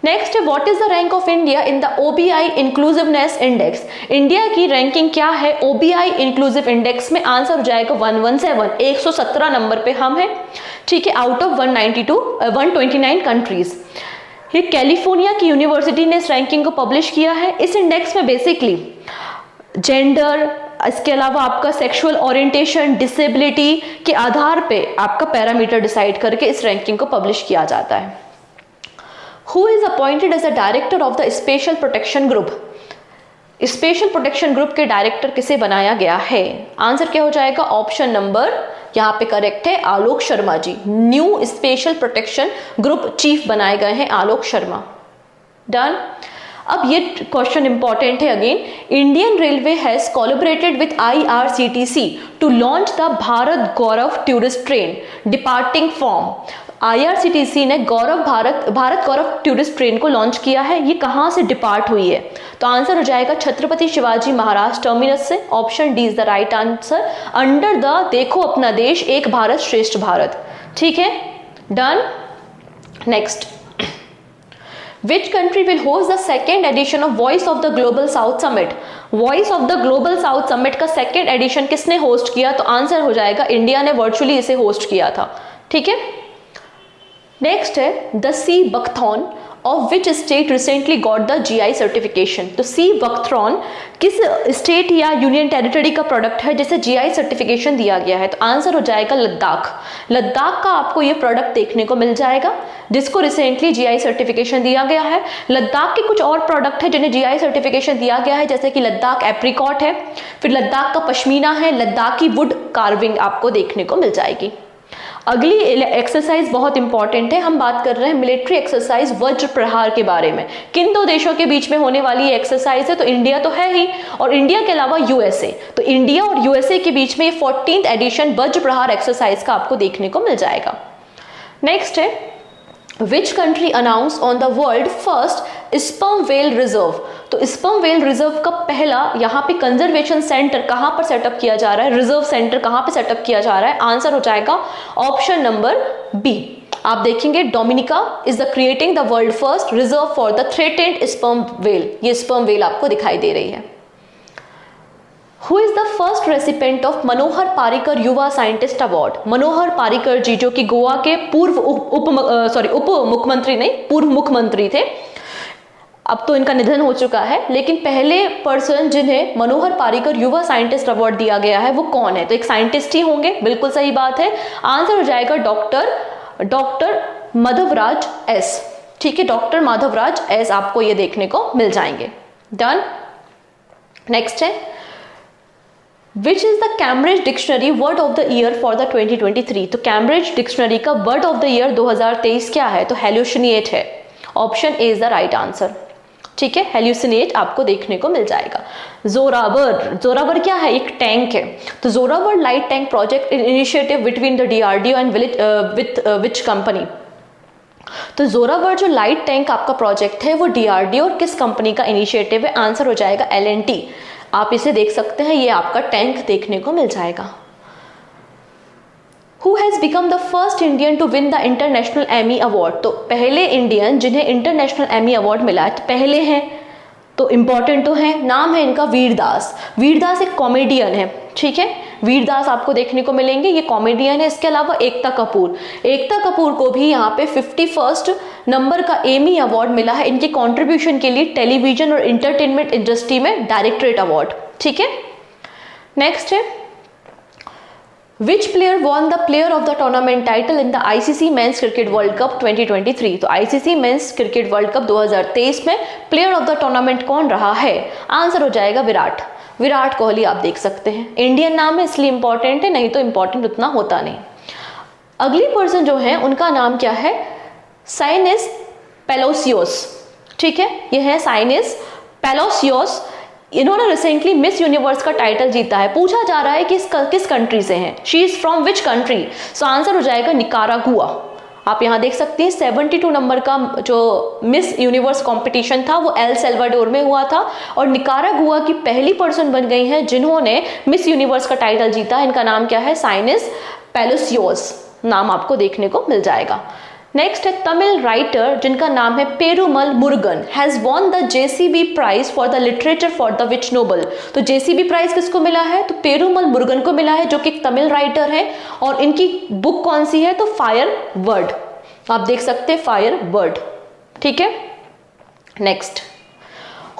नेक्स्ट है what is the rank of India in the OBI inclusiveness index? India की रैंकिंग क्या है OBI इंक्लूसिव इंडेक्स में? आंसर हो जाएगा 117। 117 नंबर पे हम हैं। ठीक है, आउट ऑफ 129 कंट्रीज। ये कैलिफोर्निया की यूनिवर्सिटी ने इस रैंकिंग को पब्लिश किया है। इस इंडेक्स में बेसिकली जेंडर, इसके अलावा आपका सेक्सुअल ओरिएंटेशन, डिसेबिलिटी के आधार पे आपका पैरामीटर डिसाइड करके इस रैंकिंग को पब्लिश किया जाता है। Who is appointed as a director of the Special Protection Group? Special protection group के डायरेक्टर किसे बनाया गया है? आंसर क्या हो जाएगा? ऑप्शन नंबर यहाँ पे करेक्ट है, Alok Sharma ji. New special protection group chief बनाए गए हैं आलोक शर्मा। डन। अब ये क्वेश्चन इंपॉर्टेंट है again. Indian railway has collaborated with IRCTC to launch the Bharat Gaurav tourist train departing from. IRCTC ने भारत गौरव टूरिस्ट ट्रेन को लॉन्च किया है। ये कहाँ से डिपार्ट हुई है? तो आंसर हो जाएगा छत्रपति शिवाजी महाराज टर्मिनस से। Option D is the right answer, under the देखो अपना देश एक भारत श्रेष्ठ भारत। ठीक है, done. Next, Which country will host the second edition of Voice of the Global South Summit? Voice of the Global South Summit का second edition किसने host किया? तो आंसर हो जाएगा इंडिया ने वर्चुअली इसे होस्ट किया था। ठीक है। नेक्स्ट है the sea buckthorn of which state recently got the GI certification. तो सी वक्थरॉन किस स्टेट या यूनियन टेरिटरी का प्रोडक्ट है जिसे GI सर्टिफिकेशन दिया गया है? तो आंसर हो जाएगा लद्दाख। लद्दाख का आपको ये प्रोडक्ट देखने को मिल जाएगा जिसको रिसेंटली GI सर्टिफिकेशन दिया गया है। लद्दाख के कुछ और प्रोडक्ट है जिन्हें GI सर्टिफिकेशन दिया गया है, जैसे कि लद्दाख एप्रिकॉट है, फिर लद्दाख का पश्मीना है, लद्दाखी वुड कार्विंग आपको देखने को मिल जाएगी। अगली एक्सरसाइज बहुत इंपॉर्टेंट है, हम बात कर रहे हैं मिलिट्री एक्सरसाइज वज्र प्रहार के बारे में। किन दो देशों के बीच में होने वाली ये एक्सरसाइज है? तो इंडिया तो है ही, और इंडिया के अलावा USA। तो इंडिया और USA के बीच में ये 14th एडिशन वज्र प्रहार एक्सरसाइज का आपको देखने को मिल जाएगा। नेक्स्ट है Which country announced on the world first sperm whale reserve? तो sperm whale reserve का पहला यहाँ पे कंजर्वेशन सेंटर कहाँ पर सेटअप किया जा रहा है, रिजर्व सेंटर कहाँ पे सेटअप किया जा रहा है? आंसर हो जाएगा ऑप्शन नंबर बी। आप देखेंगे Dominica is the creating the world first reserve for the threatened sperm whale. ये स्पर्म व्हेल आपको दिखाई दे रही है। Who is the first recipient of मनोहर पारिकर युवा साइंटिस्ट अवार्ड? मनोहर पारिकर जी जो कि गोवा के पूर्व उप मुख्यमंत्री नहीं, पूर्व मुख्यमंत्री थे। अब तो इनका निधन हो चुका है, लेकिन पहले पर्सन जिन्हें मनोहर पारिकर युवा साइंटिस्ट अवार्ड दिया गया है वो कौन है? तो एक साइंटिस्ट ही होंगे, बिल्कुल सही बात है। आंसर हो जाएगा डॉक्टर माधवराज एस। ठीक है, डॉक्टर माधवराज एस आपको ये देखने को मिल जाएंगे। डन। नेक्स्ट है Which is the Cambridge Dictionary Word of the Year for the 2023? तो कैम्ब्रिज डिक्शनरी का वर्ड ऑफ द ईयर 2023 क्या है? तो हेल्यूसिनेट है। Option A is the right answer. ठीक है, हेल्यूसिनेट आपको देखने को मिल जाएगा। जोरावर क्या है? एक टैंक है। तो Zorawar light tank project initiative between the DRDO and with which company? तो जोरावर जो लाइट टैंक आपका प्रोजेक्ट है वो DRDO और किस कंपनी का इनिशिएटिव है? आंसर हो जाएगा L&T। आप इसे देख सकते हैं, ये आपका टैंक देखने को मिल जाएगा। Who has become the first Indian to win the International Emmy Award? तो पहले इंडियन जिन्हें इंटरनेशनल एमी अवार्ड मिला है, तो पहले हैं तो इम्पॉर्टेंट तो है, नाम है इनका वीरदास। वीरदास एक कॉमेडियन है। ठीक है, वीरदास आपको देखने को मिलेंगे, ये कॉमेडियन है। इसके अलावा एकता कपूर को भी यहाँ पे 51st नंबर का एमी अवार्ड मिला है इनके कंट्रीब्यूशन के लिए टेलीविजन और इंटरटेनमेंट इंडस्ट्री में डायरेक्टरेट अवार्ड। ठीक है, नेक्स्ट है Which player won the player of the tournament title in the ICC Men's Cricket World Cup 2023? तो ICC Men's Cricket World Cup 2023 में player of the tournament कौन रहा है? आंसर हो जाएगा विराट कोहली। आप देख सकते हैं, इंडियन नाम है इसलिए इंपॉर्टेंट है, नहीं तो इंपॉर्टेंट उतना होता नहीं। अगली पर्सन जो है उनका नाम क्या है? साइनिस पेलोसियोस। ठीक है, ये है साइनिस पेलोसियोस। इन्होंने रिसेंटली मिस यूनिवर्स का टाइटल जीता है। पूछा जा रहा है कि किस कंट्री से हैं, she is from which country? So answer हो जाएगा निकारागुआ। आप यहाँ देख सकते हैं 72 नंबर का जो मिस यूनिवर्स कंपटीशन था वो एल सेल्वाडोर में हुआ था, और निकारागुआ की पहली पर्सन बन गई हैं जिन्होंने मिस यूनिवर्स का टाइटल जीता। इनका नाम क्या है? साइनिस पेलोसियोस नाम आपको देखने को मिल जाएगा। नेक्स्ट है तमिल राइटर जिनका नाम है Perumal Murugan has won the JCB prize for the literature for the which novel. तो JCB प्राइज किसको मिला है? तो पेरुमल मुरुगन को मिला है जो कि एक तमिल राइटर है, और इनकी बुक कौन सी है? तो फायर वर्ड। आप देख सकते हैं फायर वर्ड। ठीक है, next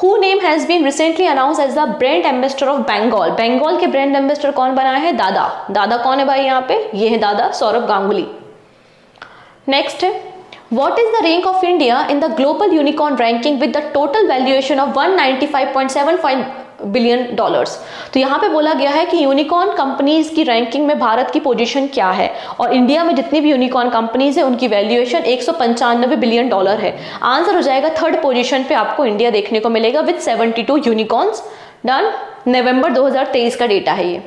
who name has been recently announce as the brand ambassador of Bengal. Bengal के ब्रांड एम्बेसडर कौन बनाया है? दादा कौन है भाई यहाँ पे? ये है दादा सौरभ गांगुली। नेक्स्ट है what is the rank of India in the global unicorn ranking with the total valuation of $195.75 billion. तो यहाँ पे बोला गया है कि यूनिकॉर्न कंपनीज की रैंकिंग में भारत की पोजीशन क्या है, और इंडिया में जितनी भी यूनिकॉर्न कंपनीज है उनकी वैल्यूएशन $195 बिलियन है। आंसर हो जाएगा थर्ड पोजीशन पे आपको इंडिया देखने को मिलेगा विद 72 यूनिकॉर्न्स। डन। नवंबर 2023 का डेटा है ये।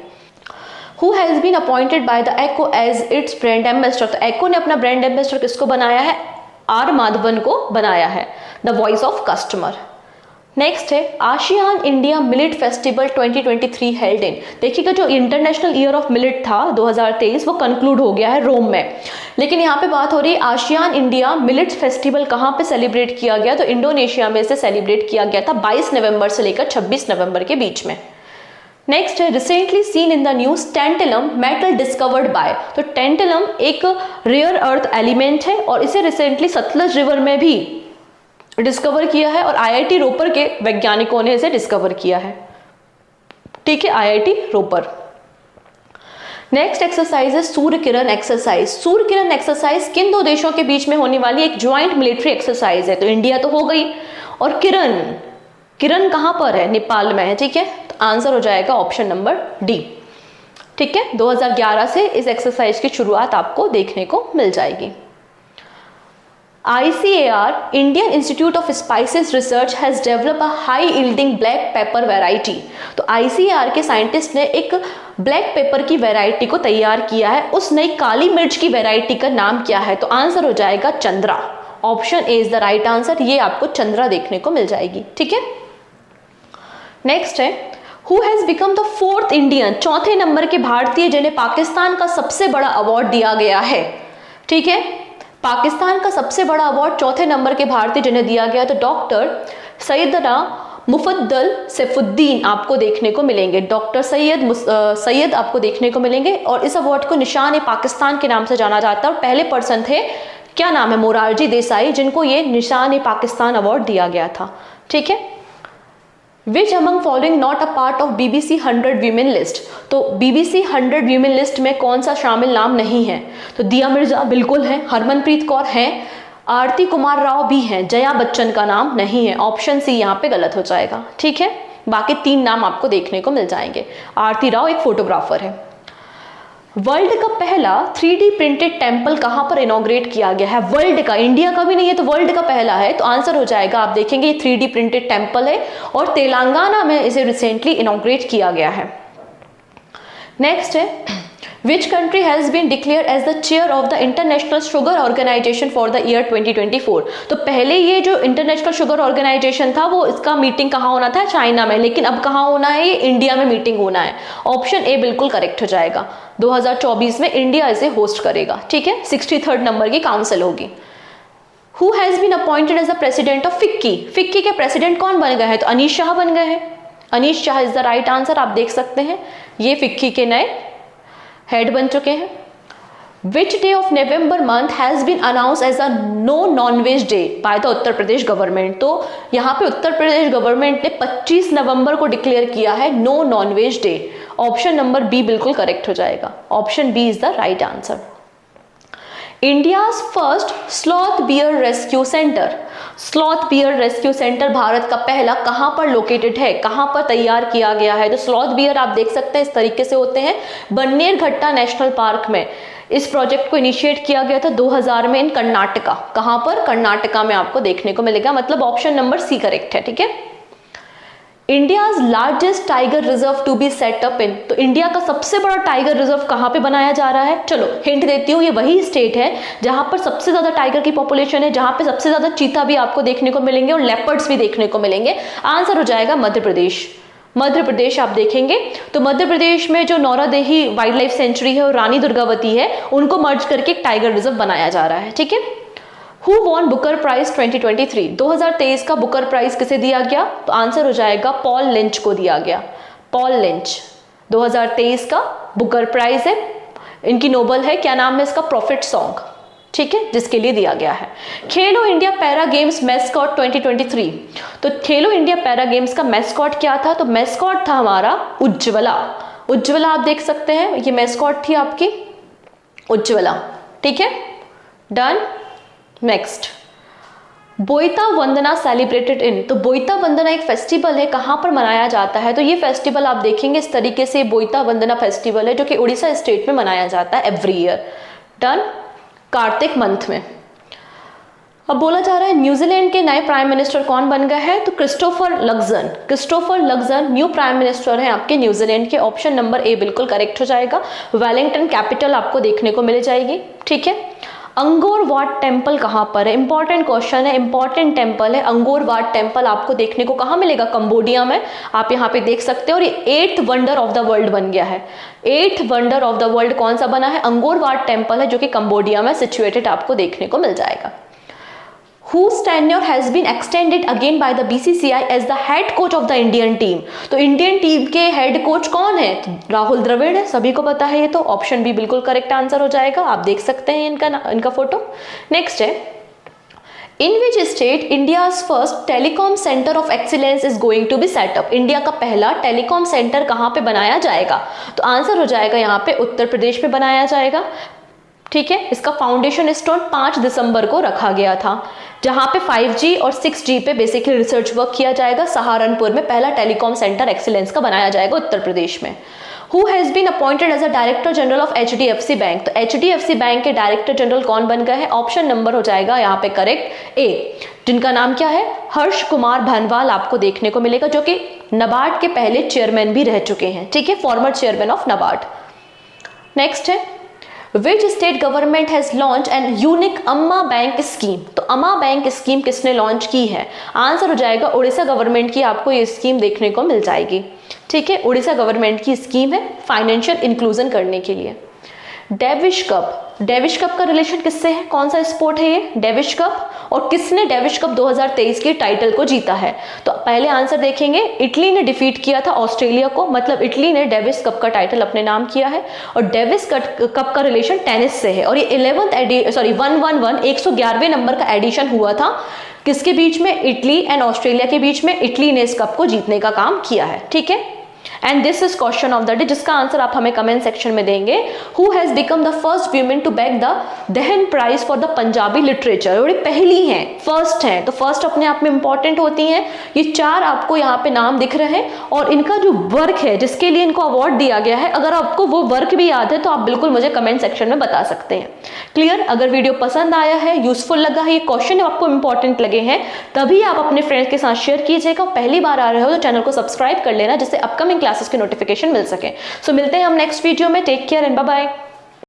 Who has been appointed by the ECHO as its brand ambassador? तो ECHO ने अपना ब्रांड एम्बेसडर किसको बनाया है? आर माधवन को बनाया है, the voice of customer. Next है ASEAN India millet festival 2023 held in. देखिएगा जो इंटरनेशनल ईयर ऑफ मिलेट था 2023 वो कंक्लूड हो गया है रोम में, लेकिन यहाँ पे बात हो रही है आशियान इंडिया मिलेट फेस्टिवल कहाँ पे सेलिब्रेट किया गया? तो इंडोनेशिया में से सेलिब्रेट किया गया था 22 नवंबर से लेकर 26 नवंबर के बीच में। नेक्स्ट है recently seen in the news tantalum metal discovered by. तो टेंटलम एक रेयर अर्थ एलिमेंट है और इसे रिसेंटली सतलज रिवर में भी डिस्कवर किया है और आईआईटी रोपर के वैज्ञानिकों ने इसे डिस्कवर किया है। ठीक है, आईआईटी रोपर। नेक्स्ट एक्सरसाइज है सूर्य किरण एक्सरसाइज। सूर्य किरण एक्सरसाइज किन दो देशों के बीच में होने वाली एक ज्वाइंट मिलिट्री एक्सरसाइज है? तो इंडिया तो हो गई, और किरण, किरण कहां पर है? नेपाल में है। ठीक है, तो आंसर हो जाएगा ऑप्शन नंबर डी। ठीक है, 2011 से इस एक्सरसाइज की शुरुआत आपको देखने को मिल जाएगी। ICAR, Indian Institute of Spices Research, has developed a high yielding black pepper variety। तो ICAR के साइंटिस्ट ने एक ब्लैक पेपर की वैरायटी को तैयार किया है। उस नई काली मिर्च की वैरायटी का नाम क्या है? तो आंसर हो जाएगा Chandra. Option A is the right answer. ये आपको चंद्रा देखने को मिल जाएगी। ठीक है, नेक्स्ट है who has become the 4th Indian, चौथे नंबर के भारतीय जिन्हें पाकिस्तान का सबसे बड़ा अवार्ड दिया गया है। ठीक है, पाकिस्तान का सबसे बड़ा अवार्ड चौथे नंबर के भारतीय जिन्हें दिया गया, तो डॉक्टर सैयदना मुफद्दल सैफुद्दीन आपको देखने को मिलेंगे। डॉक्टर सैयद आपको देखने को मिलेंगे, और इस अवार्ड को निशान ए पाकिस्तान के नाम से जाना जाता है। और पहले पर्सन थे, क्या नाम है? मोरारजी देसाई, जिनको ये निशान ए पाकिस्तान अवार्ड दिया गया था। ठीक है, which among following not a part of BBC 100 women list. तो BBC 100 वीमेन लिस्ट में कौन सा शामिल नाम नहीं है? तो दिया मिर्जा बिल्कुल है, हरमनप्रीत कौर हैं, आरती कुमार राव भी हैं, जया बच्चन का नाम नहीं है। ऑप्शन सी यहाँ पे गलत हो जाएगा। ठीक है, बाकी 3 नाम आपको देखने को मिल जाएंगे। आरती राव एक फोटोग्राफर है। वर्ल्ड का पहला 3D प्रिंटेड टेम्पल कहां पर इनॉग्रेट किया गया है? वर्ल्ड का, इंडिया का भी नहीं है, तो वर्ल्ड का पहला है। तो आंसर हो जाएगा, आप देखेंगे ये 3D प्रिंटेड टेम्पल है और तेलंगाना में इसे रिसेंटली इनॉग्रेट किया गया है। नेक्स्ट है which country has been declare as the chair of the international sugar organisation for the year 2024। तो पहले ये जो इंटरनेशनल शुगर ऑर्गेनाइजेशन था वो इसका मीटिंग कहाँ होना था? चाइना में, लेकिन अब कहाँ होना है? ये इंडिया में मीटिंग होना है। ऑप्शन ए बिल्कुल करेक्ट हो जाएगा। 2024 में इंडिया इसे होस्ट करेगा। ठीक है, 63rd नंबर की काउंसिल होगी। Who has been appointed as the president of FICCI. FICCI के प्रेसिडेंट कौन बन गए हैं? तो अनीश शाह बन गए हैं। Anish Shah is the right answer. आप देख सकते हैं ये फिक्की के नए हेड बन चुके हैं। Which day of November month has been announce as a no non veg day by the Uttar Pradesh government. तो यहाँ पे उत्तर प्रदेश गवर्नमेंट ने 25 नवंबर को डिक्लेयर किया है no non veg day. Option number B बिल्कुल करेक्ट हो जाएगा। Option B is the right answer. India's first sloth beer rescue centre. Bharat beer rescue सेंटर भारत का पहला कहां पर लोकेटेड है? कहां पर तैयार किया गया है? तो स्लॉथ बियर आप देख सकते हैं इस तरीके से होते हैं बन्नेरघट्टा नेशनल पार्क में। इस प्रोजेक्ट को इनिशिएट किया गया था 2000 में इन कर्नाटका। कहां पर? कर्नाटका में आपको देखने को मिलेगा। मतलब ऑप्शन नंबर सी करेक्ट है। ठीक है, India's largest tiger reserve to be set up in. तो इंडिया का सबसे बड़ा टाइगर रिजर्व कहां पे बनाया जा रहा है? चलो हिंट देती हूँ, ये वही स्टेट है जहां पर सबसे ज्यादा टाइगर की पॉपुलेशन है, जहां पे सबसे ज्यादा चीता भी आपको देखने को मिलेंगे और लेपर्ड्स भी देखने को मिलेंगे। आंसर हो जाएगा मध्य प्रदेश। मध्य प्रदेश आप देखेंगे तो मध्य प्रदेश में जो नौरादेही वाइल्ड लाइफ सेंचुरी है और रानी दुर्गावती है, उनको मर्ज करके एक टाइगर रिजर्व बनाया जा रहा है। ठीक है, हु वॉन बुकर प्राइज 2023। 2023 का बुकर प्राइज किसे दिया गया? तो आंसर हो जाएगा पॉल लिंच को दिया गया। पॉल लिंच 2023 का बुकर प्राइज है। इनकी नोबल है, क्या नाम है इसका? Profit song. ठीक है, जिसके लिए दिया गया है। खेलो इंडिया पैरा गेम्स मैस्कॉट 2023। तो खेलो इंडिया पैरा गेम्स का मैस्कॉट क्या था? तो मैस्कॉट था हमारा उज्ज्वला। उज्ज्वला आप देख सकते हैं, ये मैस्कॉट थी आपकी उज्ज्वला। ठीक है, done. Next, Boita Bandana celebrated in. तो बोईता वंदना एक फेस्टिवल है, कहां पर मनाया जाता है? तो ये फेस्टिवल आप देखेंगे इस तरीके से बोईता वंदना फेस्टिवल है जो कि उड़ीसा स्टेट में मनाया जाता है every year. Done, Kartik month में। अब बोला जा रहा है न्यूजीलैंड के नए प्राइम मिनिस्टर कौन बन गए हैं? तो Christopher Luxon. Christopher Luxon new prime minister हैं आपके न्यूजीलैंड के। ऑप्शन नंबर ए बिल्कुल करेक्ट हो जाएगा। वेलिंगटन कैपिटल आपको देखने को मिल जाएगी। ठीक है, अंगोर वाट टेम्पल कहाँ पर है? इंपॉर्टेंट क्वेश्चन है, इंपॉर्टेंट टेम्पल है। अंगोर वाट टेम्पल आपको देखने को कहाँ मिलेगा? कंबोडिया में। आप यहाँ पे देख सकते हैं और ये 8th wonder of the world बन गया है। 8th wonder of the world कौन सा बना है? अंगोर वाट टेम्पल है जो कि कंबोडिया में सिचुएटेड आपको देखने को मिल जाएगा। Whose tenure has been extended again by the BCCI as the head coach of the Indian team। तो इंडियन टीम के हेड कोच कौन है? तो राहुल द्रविड़ है, सभी को पता है ये। तो ऑप्शन बी बिल्कुल करेक्ट आंसर हो जाएगा। आप देख सकते हैं इनका फोटो। नेक्स्ट है in which state India's first telecom centre of excellence is going to be set up. India का पहला टेलीकॉम सेंटर कहाँ पे बनाया जाएगा? तो आंसर हो जाएगा यहाँ पे उत्तर प्रदेश में बनाया जाएगा। ठीक है, इसका फाउंडेशन स्टोन 5 दिसंबर को रखा गया था, जहां पे 5G और 6G पे बेसिकली रिसर्च वर्क किया जाएगा। सहारनपुर में पहला टेलीकॉम सेंटर एक्सीलेंस का बनाया जाएगा उत्तर प्रदेश में। Who has been appointed as a director general of HDFC bank? तो HDFC बैंक के डायरेक्टर जनरल कौन बन गए हैं? ऑप्शन नंबर हो जाएगा यहाँ पे करेक्ट ए, जिनका नाम क्या है? हर्ष कुमार भनवाल आपको देखने को मिलेगा, जो कि नाबार्ड के पहले चेयरमैन भी रह चुके हैं। ठीक है, former chairman of NABARD. Next है which state government has launch an unique Amma bank scheme? तो अम्मा बैंक स्कीम किसने लॉन्च की है? आंसर हो जाएगा उड़ीसा गवर्नमेंट की, आपको ये स्कीम देखने को मिल जाएगी। ठीक है, उड़ीसा गवर्नमेंट की स्कीम है फाइनेंशियल इंक्लूजन करने के लिए। डेविश कप, डेविश कप का रिलेशन किससे है? कौन सा स्पोर्ट है ये डेविश कप, और किसने डेविश कप 2023 के टाइटल को जीता है? तो पहले आंसर देखेंगे, इटली ने डिफीट किया था ऑस्ट्रेलिया को, मतलब इटली ने डेविस कप का टाइटल अपने नाम किया है। और डेविस कप का रिलेशन टेनिस से है, और ये 111वें नंबर का एडिशन हुआ था किसके बीच में? इटली एंड ऑस्ट्रेलिया के बीच में। इटली ने इस कप को जीतने का काम किया है। ठीक है, and this is question of the day, जिसका आंसर आप हमें कमेंट सेक्शन में देंगे। Who has become the first woman to bag the Dhahan prize for the Punjabi literature? और ये पहली हैं, फर्स्ट हैं, तो फर्स्ट अपने आप में इंपॉर्टेंट होती हैं। ये 4 आपको यहाँ पे नाम दिख रहे हैं, और इनका जो वर्क है जिसके लिए इनको अवार्ड दिया गया है, अगर आपको वो वर्क भी याद है तो आप बिल्कुल मुझे कमेंट सेक्शन में बता सकते हैं। क्लियर? अगर वीडियो पसंद आया है, यूजफुल लगा है, ये क्वेश्चन आपको इंपॉर्टेंट लगे हैं, तभी आप अपने फ्रेंड्स के साथ शेयर कीजिएगा। पहली बार आ रहे हो तो चैनल को सब्सक्राइब कर लेना, जिससे अपकमिंग क्लासेस की नोटिफिकेशन मिल सके। सो मिलते हैं हम नेक्स्ट वीडियो में। Take care and bye bye.